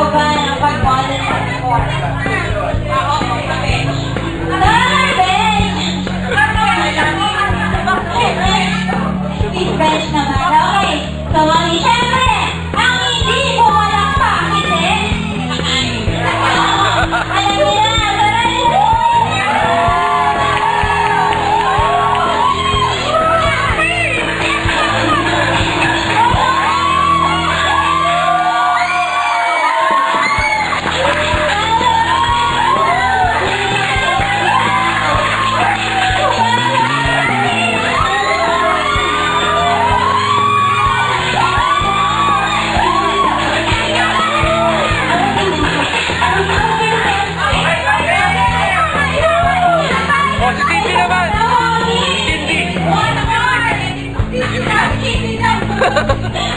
kalaban ang pag-model ng sport. Speed bench naman. Okay. So, siyempre, ang hindi mo walang pakit alam niyo na,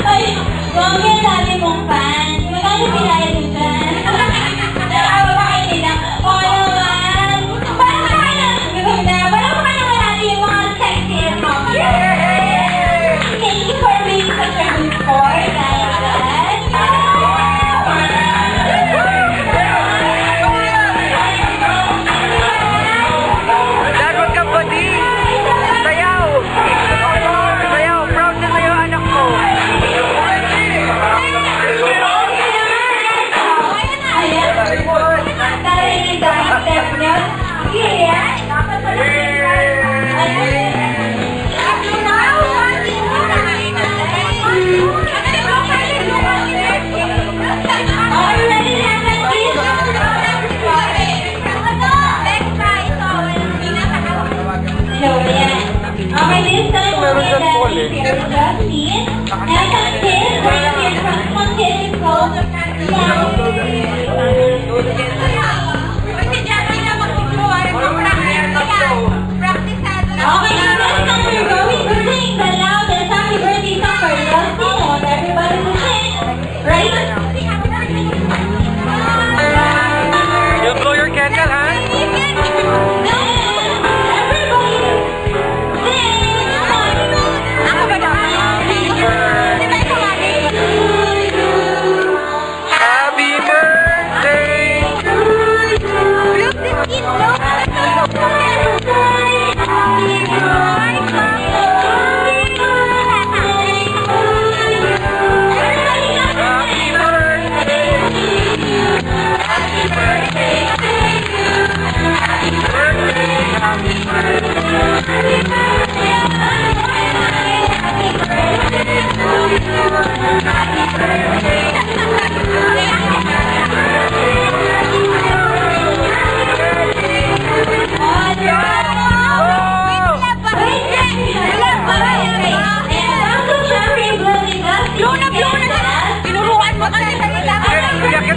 ay, huwag yan sabi mong fans. Magkano pinaya mo dyan? Nakawa ba kayo nila? Oo naman. Parang pa kayo natin yung mga sexy and mommy. Thank you for being such a good sport, guys. Dad, wag kang badi! Sayaw! Sayaw! Proud na sa'yo, anak ko! Narinig ka ang step niya? Yeah! Okay, this time we'll get that here with Justine. And Justine, we're here from Pontifical. Okay, next time we're going to sing the loudest happy birthday song for Justine. I want everybody to sing. Right? You'll blow your candle, huh?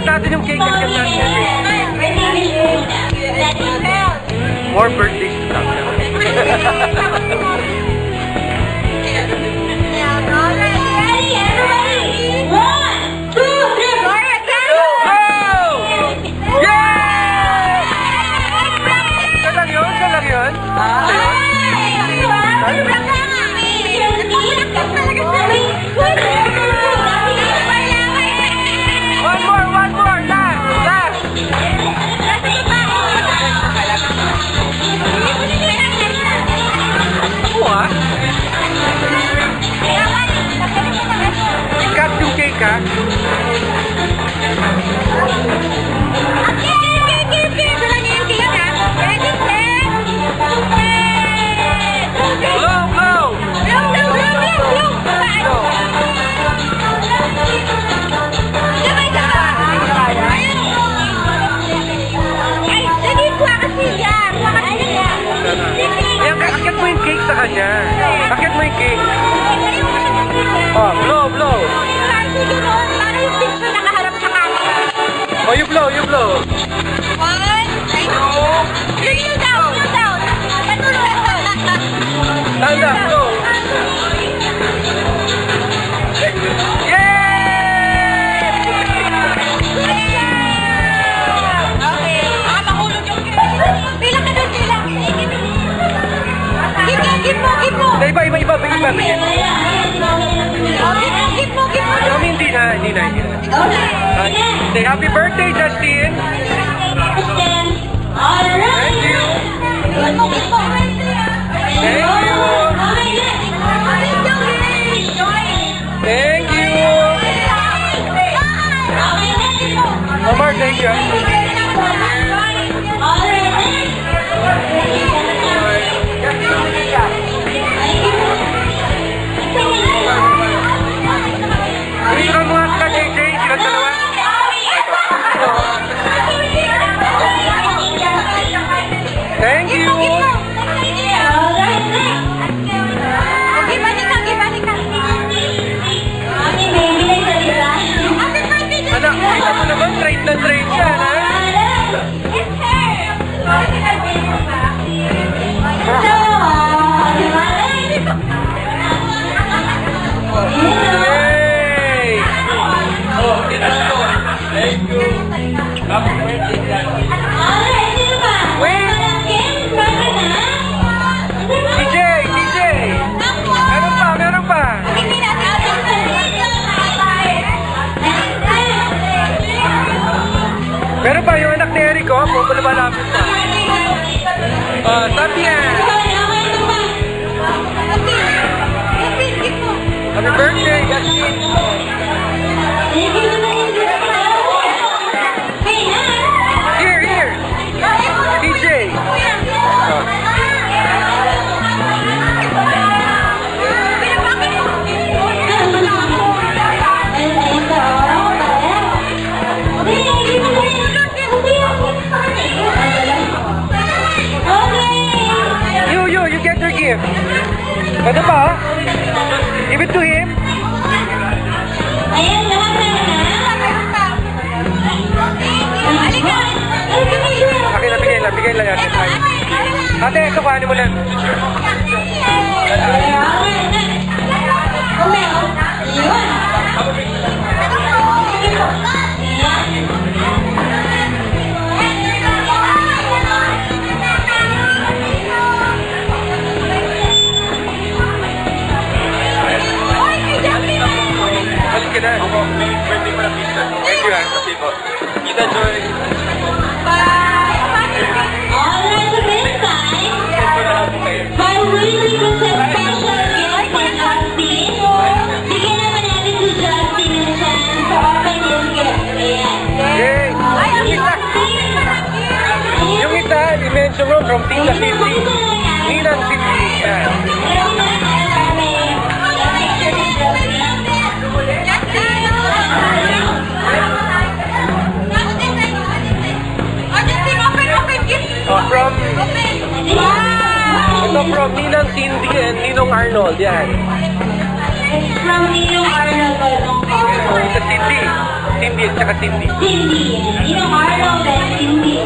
Natin yung cake at more birthday stuff. Ikat yung cake, ha? Akit mo yung cake sa kanya. Akit mo yung cake. Oh, blow. Oh, you blow. Stand up, blow. Iba. Hindi na. Say happy birthday, Justin! Alright! Thank you! Thank you! Omar, thank you! Picture mo nga ka, JJ, silang dalawa. Thank you! Anak, kita mo naman, train na train yan, ha? Yay! Thank you! Happy birthday, TJ! TJ! Meron pa! Meron pa yung anak ni Eric, oh. Pumalapit pa. Satya! Happy birthday, Justin! Here! TJ! You get your gift. Ano pa? Give it to him. Ayan, lahat na Akin na, bigay lang natin. Ate, ito kuhanin mo lang. Balik ka na. Birthday mo na pizza. Thank you, kasi po. Kita Joy. Alright, so this time, my really good special gift for Justin. Bigyan naman natin si Justin ng chance to open his gift. Ayan. Yay! Yung isa, i-mention mo from Tita Cindy. Ninang Cindy. Yan. From Ninang Cindy and Ninong Arnold, yan. It's from Ninong Arnold. Tita Cindy. Cindy at saka Cindy. Cindy. Ninong Arnold and Cindy.